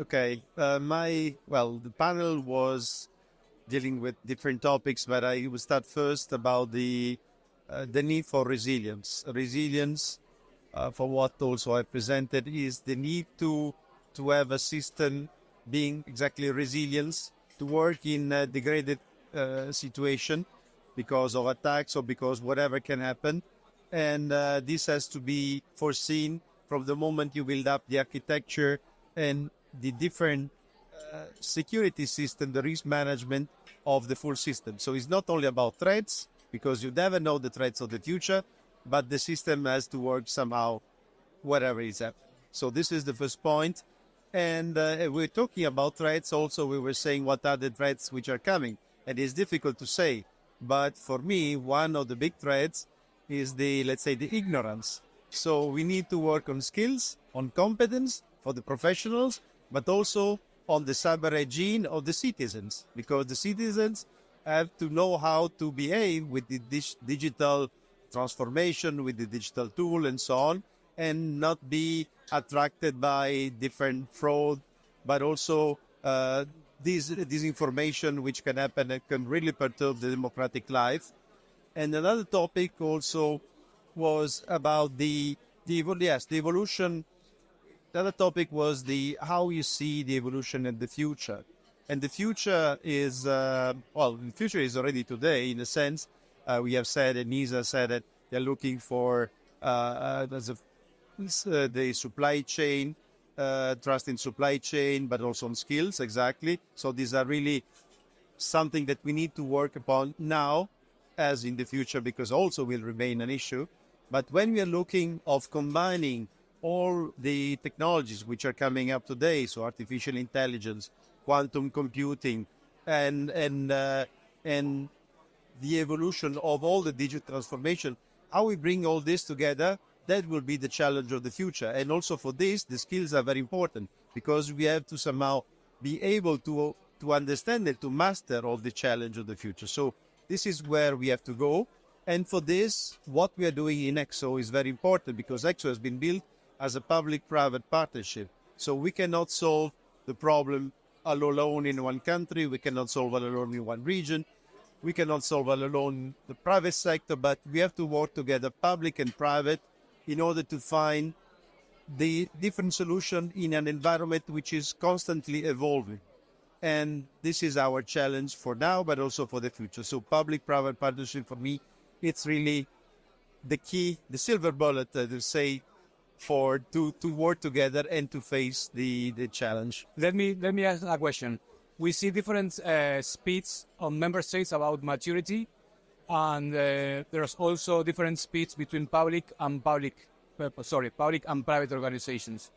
Okay. The panel was dealing with different topics, but I will start first about the need for resilience. Resilience, for what also I presented, is the need to have a system being exactly resilience to work in a degraded situation because of attacks or because whatever can happen, and this has to be foreseen from the moment you build up the architecture and the different security system, the risk management of the full system. So it's not only about threats, because you never know the threats of the future, but the system has to work somehow, whatever is happening. So this is the first point. And we're talking about threats. Also, we were saying what are the threats which are coming. And it's difficult to say. But for me, one of the big threats is let's say, the ignorance. So we need to work on skills, on competence for the professionals, but also on the cyber hygiene of the citizens, because the citizens have to know how to behave with the digital transformation, with the digital tool and so on, and not be attracted by different fraud, but also this information which can happen and can really perturb the democratic life. And another topic also was about the evolution. The other topic was how you see the evolution in the future. And the future is, the future is already today in a sense. We have said, and NISA said that they're looking for the supply chain, trust in supply chain, but also on skills, exactly. So these are really something that we need to work upon now as in the future, because also will remain an issue. But when we are looking of combining all the technologies which are coming up today, so artificial intelligence, quantum computing, and the evolution of all the digital transformation, how we bring all this together, that will be the challenge of the future. And also for this, the skills are very important, because we have to somehow be able to understand and to master all the challenge of the future. So this is where we have to go. And for this, what we are doing in EXO is very important, because EXO has been built as a public-private partnership. So we cannot solve the problem all alone in one country. We cannot solve all alone in one region. We cannot solve all alone the private sector, but we have to work together, public and private, in order to find the different solution in an environment which is constantly evolving. And this is our challenge for now, but also for the future. So public-private partnership, for me, it's really the key, the silver bullet, to say, to work together and to face the challenge. Let me ask a question. We see different speeds on member states about maturity, and there's also different speeds between public and private organizations.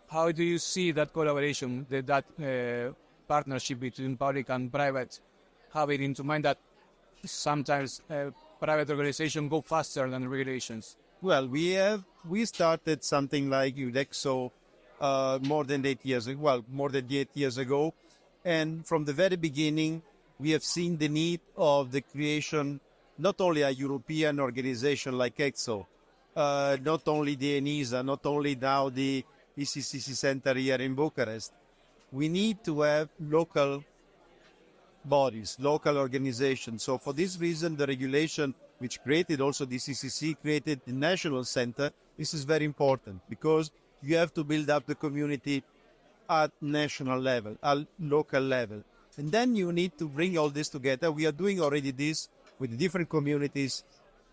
How do you see that collaboration, that partnership between public and private, having into mind that sometimes private organizations go faster than regulations? Well, we started something like UDEXO more than 8 years ago. Well, more than 8 years ago, and from the very beginning, we have seen the need of the creation, not only a European organization like EXO, not only the ENISA, not only now the ECCC Center here in Bucharest. We need to have local bodies, local organizations. So for this reason, the regulation which created also the CCC, created the national center. This is very important, because you have to build up the community at national level, at local level. And then you need to bring all this together. We are doing already this with different communities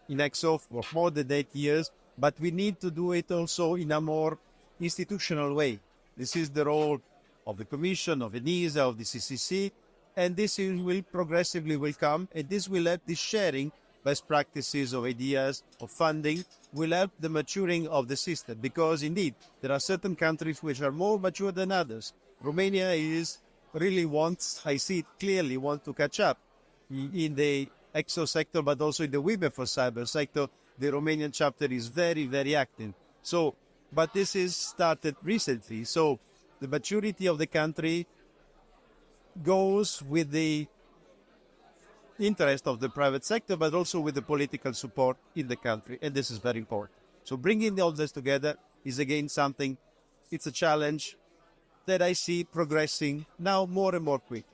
in EXO for more than 8 years, but we need to do it also in a more institutional way. This is the role of the Commission, of ENISA, of the CCC, and this will progressively come, and this will help the sharing best practices of ideas, of funding, will help the maturing of the system, because indeed there are certain countries which are more mature than others. Romania I see it clearly, want to catch up in the EXO sector, but also in the Women for Cyber sector. The Romanian chapter is very, very active. So, but this is started recently. So the maturity of the country goes with the interest of the private sector, but also with the political support in the country. And this is very important. So bringing all this together is again something, it's a challenge, that I see progressing now more and more quick.